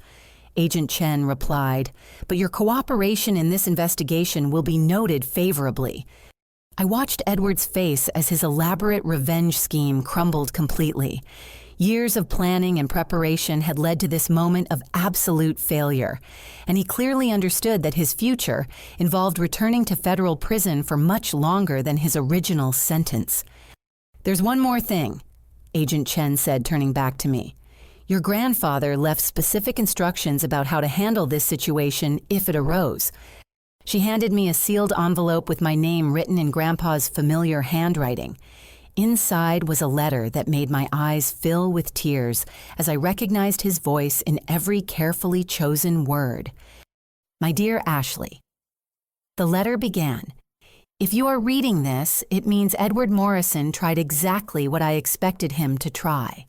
Agent Chen replied, "but your cooperation in this investigation will be noted favorably." I watched Edward's face as his elaborate revenge scheme crumbled completely. Years of planning and preparation had led to this moment of absolute failure, and he clearly understood that his future involved returning to federal prison for much longer than his original sentence. "There's one more thing," Agent Chen said, turning back to me. "Your grandfather left specific instructions about how to handle this situation if it arose." She handed me a sealed envelope with my name written in Grandpa's familiar handwriting. Inside was a letter that made my eyes fill with tears as I recognized his voice in every carefully chosen word. "My dear Ashley," the letter began, "if you are reading this, it means Edward Morrison tried exactly what I expected him to try.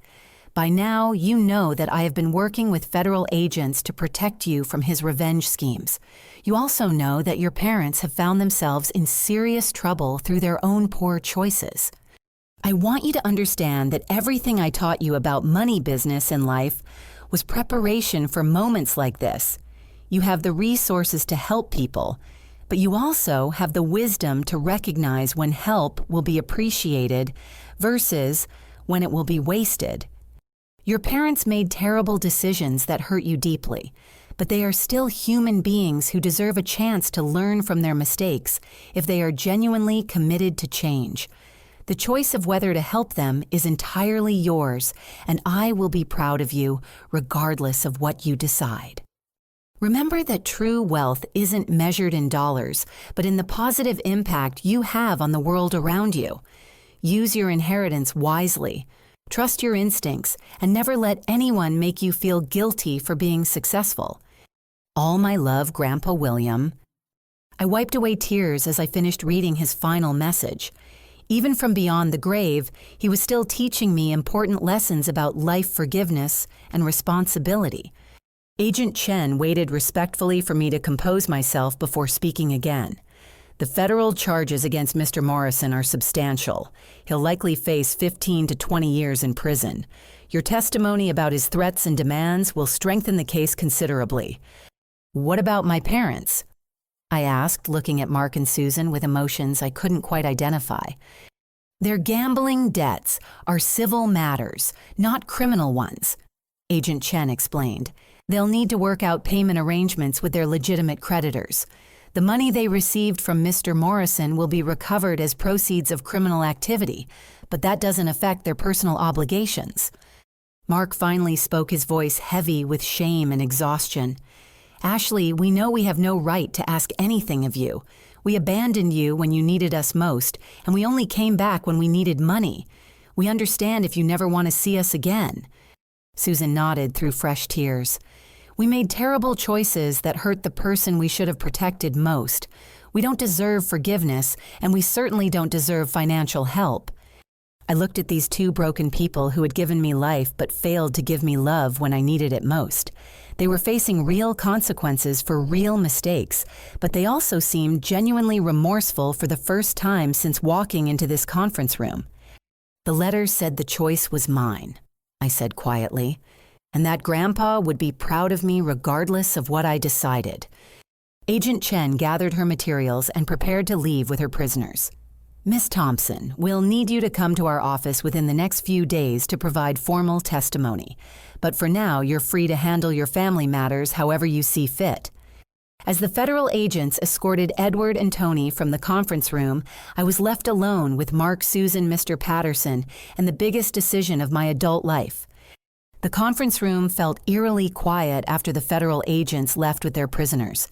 By now, you know that I have been working with federal agents to protect you from his revenge schemes. You also know that your parents have found themselves in serious trouble through their own poor choices. I want you to understand that everything I taught you about money business in life was preparation for moments like this. You have the resources to help people, but you also have the wisdom to recognize when help will be appreciated versus when it will be wasted. Your parents made terrible decisions that hurt you deeply, but they are still human beings who deserve a chance to learn from their mistakes if they are genuinely committed to change. The choice of whether to help them is entirely yours, and I will be proud of you regardless of what you decide. Remember that true wealth isn't measured in dollars, but in the positive impact you have on the world around you. Use your inheritance wisely. Trust your instincts, and never let anyone make you feel guilty for being successful. All my love, Grandpa William." I wiped away tears as I finished reading his final message. Even from beyond the grave, he was still teaching me important lessons about life forgiveness and responsibility. Agent Chen waited respectfully for me to compose myself before speaking again. "The federal charges against Mr. Morrison are substantial. He'll likely face 15 to 20 years in prison. Your testimony about his threats and demands will strengthen the case considerably." "What about my parents?" I asked, looking at Mark and Susan with emotions I couldn't quite identify. "Their gambling debts are civil matters, not criminal ones," Agent Chen explained. "They'll need to work out payment arrangements with their legitimate creditors. The money they received from Mr. Morrison will be recovered as proceeds of criminal activity, but that doesn't affect their personal obligations." Mark finally spoke, his voice heavy with shame and exhaustion. "Ashley, we know we have no right to ask anything of you. We abandoned you when you needed us most, and we only came back when we needed money. We understand if you never want to see us again." Susan nodded through fresh tears. "We made terrible choices that hurt the person we should have protected most. We don't deserve forgiveness, and we certainly don't deserve financial help." I looked at these two broken people who had given me life but failed to give me love when I needed it most. They were facing real consequences for real mistakes, but they also seemed genuinely remorseful for the first time since walking into this conference room. "The letter said the choice was mine," I said quietly, "and that Grandpa would be proud of me regardless of what I decided." Agent Chen gathered her materials and prepared to leave with her prisoners. "Miss Thompson, we'll need you to come to our office within the next few days to provide formal testimony. But for now, you're free to handle your family matters however you see fit." As the federal agents escorted Edward and Tony from the conference room, I was left alone with Mark, Susan, Mr. Patterson, and the biggest decision of my adult life. The conference room felt eerily quiet after the federal agents left with their prisoners.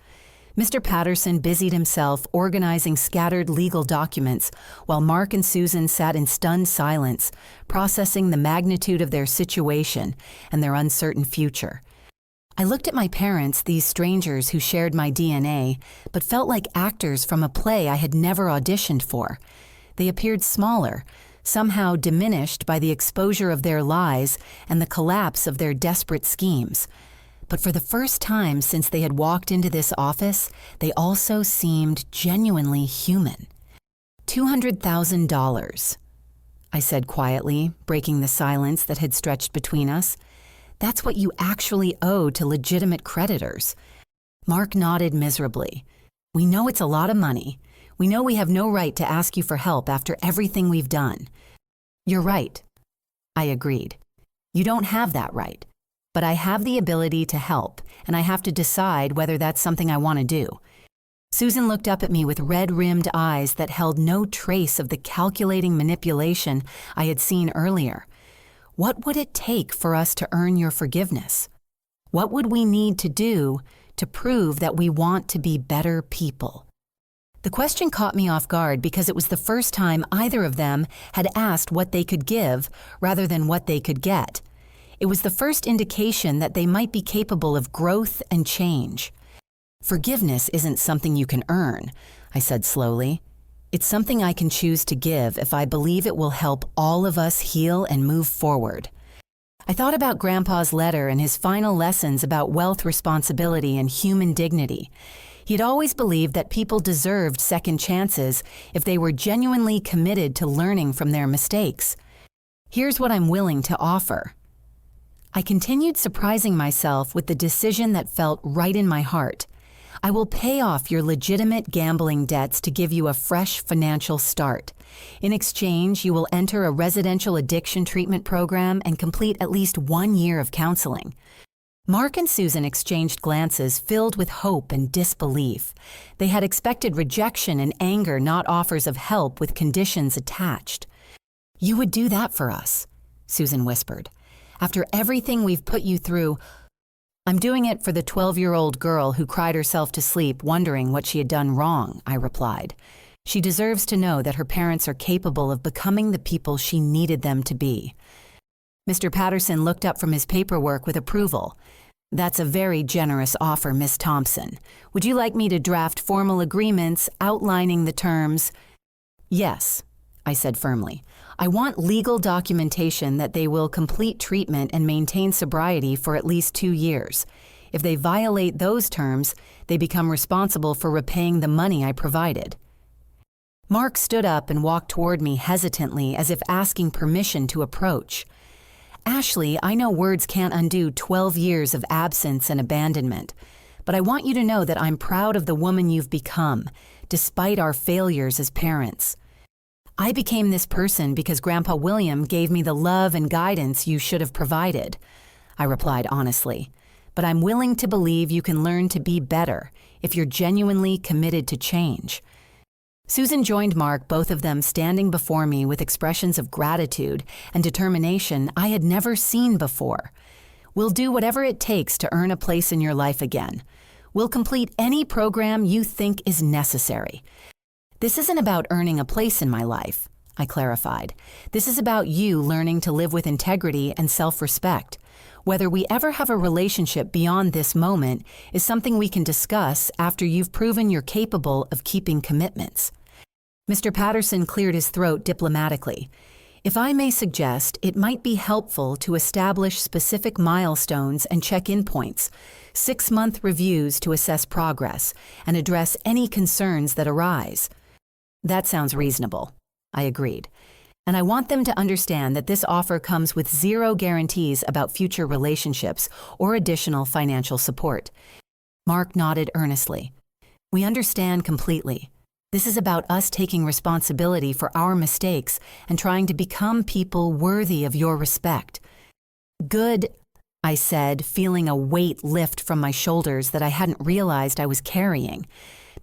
Mr. Patterson busied himself organizing scattered legal documents, while Mark and Susan sat in stunned silence, processing the magnitude of their situation and their uncertain future. I looked at my parents, these strangers who shared my DNA, but felt like actors from a play I had never auditioned for. They appeared smaller, somehow diminished by the exposure of their lies and the collapse of their desperate schemes. But for the first time since they had walked into this office, they also seemed genuinely human. $200,000, I said quietly, breaking the silence that had stretched between us. That's what you actually owe to legitimate creditors. Mark nodded miserably. "We know it's a lot of money. We know we have no right to ask you for help after everything we've done." "You're right," I agreed. "You don't have that right, but I have the ability to help, and I have to decide whether that's something I want to do." Susan looked up at me with red-rimmed eyes that held no trace of the calculating manipulation I had seen earlier. "What would it take for us to earn your forgiveness? What would we need to do to prove that we want to be better people?" The question caught me off guard because it was the first time either of them had asked what they could give rather than what they could get. It was the first indication that they might be capable of growth and change. "Forgiveness isn't something you can earn," I said slowly. "It's something I can choose to give if I believe it will help all of us heal and move forward." I thought about Grandpa's letter and his final lessons about wealth responsibility and human dignity. He had always believed that people deserved second chances if they were genuinely committed to learning from their mistakes. Here's what I'm willing to offer. I continued surprising myself with the decision that felt right in my heart. I will pay off your legitimate gambling debts to give you a fresh financial start. In exchange, you will enter a residential addiction treatment program and complete at least 1 year of counseling. Mark and Susan exchanged glances filled with hope and disbelief. They had expected rejection and anger, not offers of help with conditions attached. "You would do that for us," Susan whispered. "After everything we've put you through..." "I'm doing it for the 12-year-old girl who cried herself to sleep wondering what she had done wrong," I replied. "She deserves to know that her parents are capable of becoming the people she needed them to be." Mr. Patterson looked up from his paperwork with approval. "That's a very generous offer, Miss Thompson. Would you like me to draft formal agreements outlining the terms?" "Yes," I said firmly. "I want legal documentation that they will complete treatment and maintain sobriety for at least 2 years. If they violate those terms, they become responsible for repaying the money I provided." Mark stood up and walked toward me hesitantly as if asking permission to approach. "Ashley, I know words can't undo 12 years of absence and abandonment, but I want you to know that I'm proud of the woman you've become, despite our failures as parents. I became this person because Grandpa William gave me the love and guidance you should have provided," I replied honestly. "But I'm willing to believe you can learn to be better if you're genuinely committed to change." Susan joined Mark, both of them standing before me with expressions of gratitude and determination I had never seen before. "We'll do whatever it takes to earn a place in your life again. We'll complete any program you think is necessary." "This isn't about earning a place in my life," I clarified. "This is about you learning to live with integrity and self-respect. Whether we ever have a relationship beyond this moment is something we can discuss after you've proven you're capable of keeping commitments." Mr. Patterson cleared his throat diplomatically. "If I may suggest, it might be helpful to establish specific milestones and check-in points, 6-month reviews to assess progress and address any concerns that arise." "That sounds reasonable," I agreed. "And I want them to understand that this offer comes with 0 guarantees about future relationships or additional financial support." Mark nodded earnestly. "We understand completely. This is about us taking responsibility for our mistakes and trying to become people worthy of your respect." "Good," I said, feeling a weight lift from my shoulders that I hadn't realized I was carrying,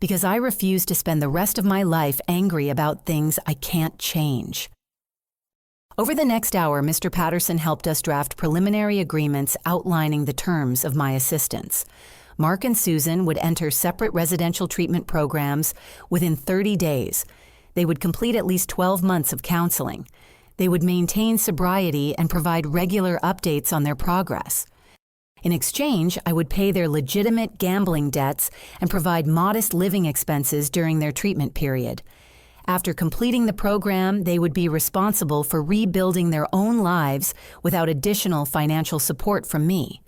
because I refuse to spend the rest of my life angry about things I can't change. Over the next hour, Mr. Patterson helped us draft preliminary agreements outlining the terms of my assistance. Mark and Susan would enter separate residential treatment programs within 30 days. They would complete at least 12 months of counseling. They would maintain sobriety and provide regular updates on their progress. In exchange, I would pay their legitimate gambling debts and provide modest living expenses during their treatment period. After completing the program, they would be responsible for rebuilding their own lives without additional financial support from me.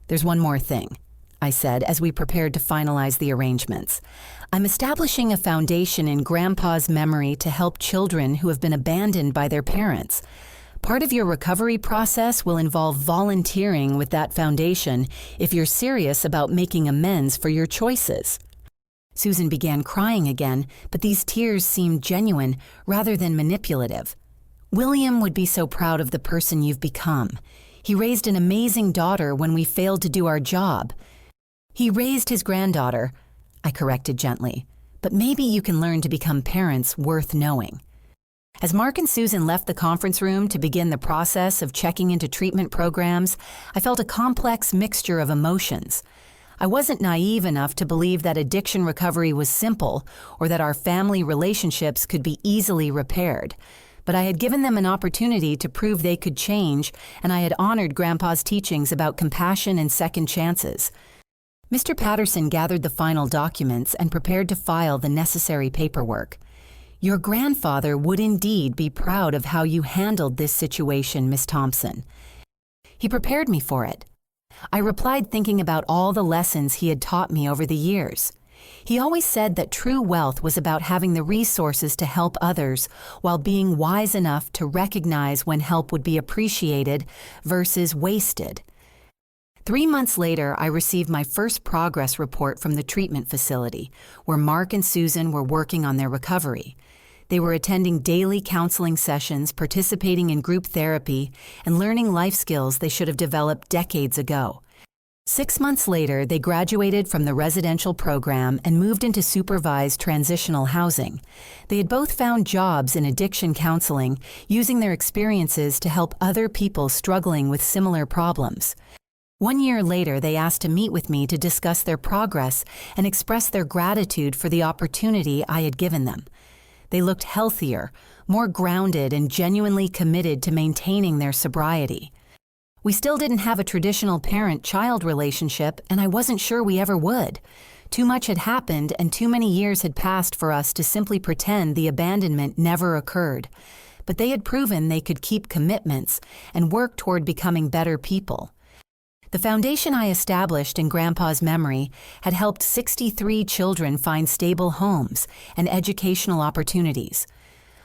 "There's one more thing," I said as we prepared to finalize the arrangements. "I'm establishing a foundation in Grandpa's memory to help children who have been abandoned by their parents. Part of your recovery process will involve volunteering with that foundation if you're serious about making amends for your choices." Susan began crying again, but these tears seemed genuine rather than manipulative. William would be so proud of the person you've become. He raised an amazing daughter when we failed to do our job. He raised his granddaughter, I corrected gently, but maybe you can learn to become parents worth knowing. As Mark and Susan left the conference room to begin the process of checking into treatment programs, I felt a complex mixture of emotions. I wasn't naive enough to believe that addiction recovery was simple or that our family relationships could be easily repaired. But I had given them an opportunity to prove they could change, and I had honored Grandpa's teachings about compassion and second chances. Mr. Patterson gathered the final documents and prepared to file the necessary paperwork. Your grandfather would indeed be proud of how you handled this situation, Miss Thompson. He prepared me for it. I replied thinking about all the lessons he had taught me over the years. He always said that true wealth was about having the resources to help others while being wise enough to recognize when help would be appreciated versus wasted. 3 months later, I received my first progress report from the treatment facility, where Mark and Susan were working on their recovery. They were attending daily counseling sessions, participating in group therapy, and learning life skills they should have developed decades ago. 6 months later, they graduated from the residential program and moved into supervised transitional housing. They had both found jobs in addiction counseling, using their experiences to help other people struggling with similar problems. 1 year later, they asked to meet with me to discuss their progress and express their gratitude for the opportunity I had given them. They looked healthier, more grounded, and genuinely committed to maintaining their sobriety. We still didn't have a traditional parent-child relationship, and I wasn't sure we ever would. Too much had happened, and too many years had passed for us to simply pretend the abandonment never occurred. But they had proven they could keep commitments and work toward becoming better people. The foundation I established in Grandpa's memory had helped 63 children find stable homes and educational opportunities.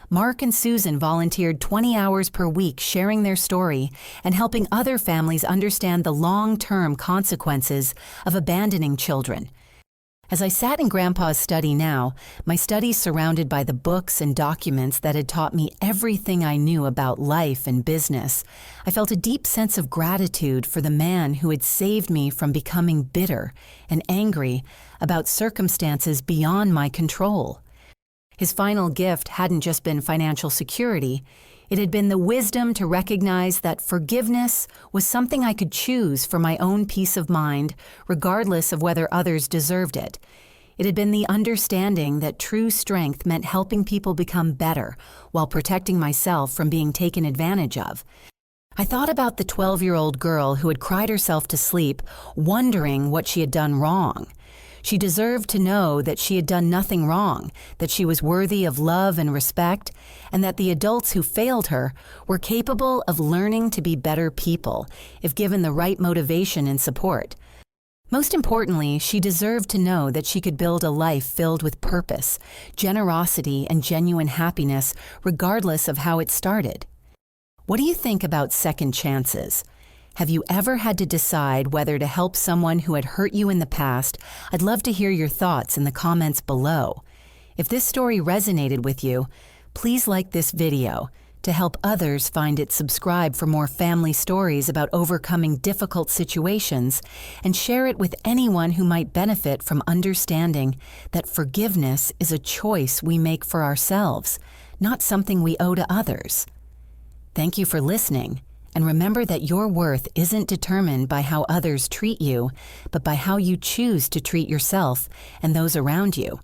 Mark and Susan volunteered 20 hours per week sharing their story and helping other families understand the long-term consequences of abandoning children. As I sat in Grandpa's study now, my study surrounded by the books and documents that had taught me everything I knew about life and business, I felt a deep sense of gratitude for the man who had saved me from becoming bitter and angry about circumstances beyond my control. His final gift hadn't just been financial security. It had been the wisdom to recognize that forgiveness was something I could choose for my own peace of mind, regardless of whether others deserved it. It had been the understanding that true strength meant helping people become better while protecting myself from being taken advantage of. I thought about the 12-year-old girl who had cried herself to sleep, wondering what she had done wrong. She deserved to know that she had done nothing wrong, that she was worthy of love and respect, and that the adults who failed her were capable of learning to be better people if given the right motivation and support. Most importantly, she deserved to know that she could build a life filled with purpose, generosity, and genuine happiness, regardless of how it started. What do you think about second chances? Have you ever had to decide whether to help someone who had hurt you in the past? I'd love to hear your thoughts in the comments below. If this story resonated with you, please like this video. To help others find it, subscribe for more family stories about overcoming difficult situations, and share it with anyone who might benefit from understanding that forgiveness is a choice we make for ourselves, not something we owe to others. Thank you for listening. And remember that your worth isn't determined by how others treat you, but by how you choose to treat yourself and those around you.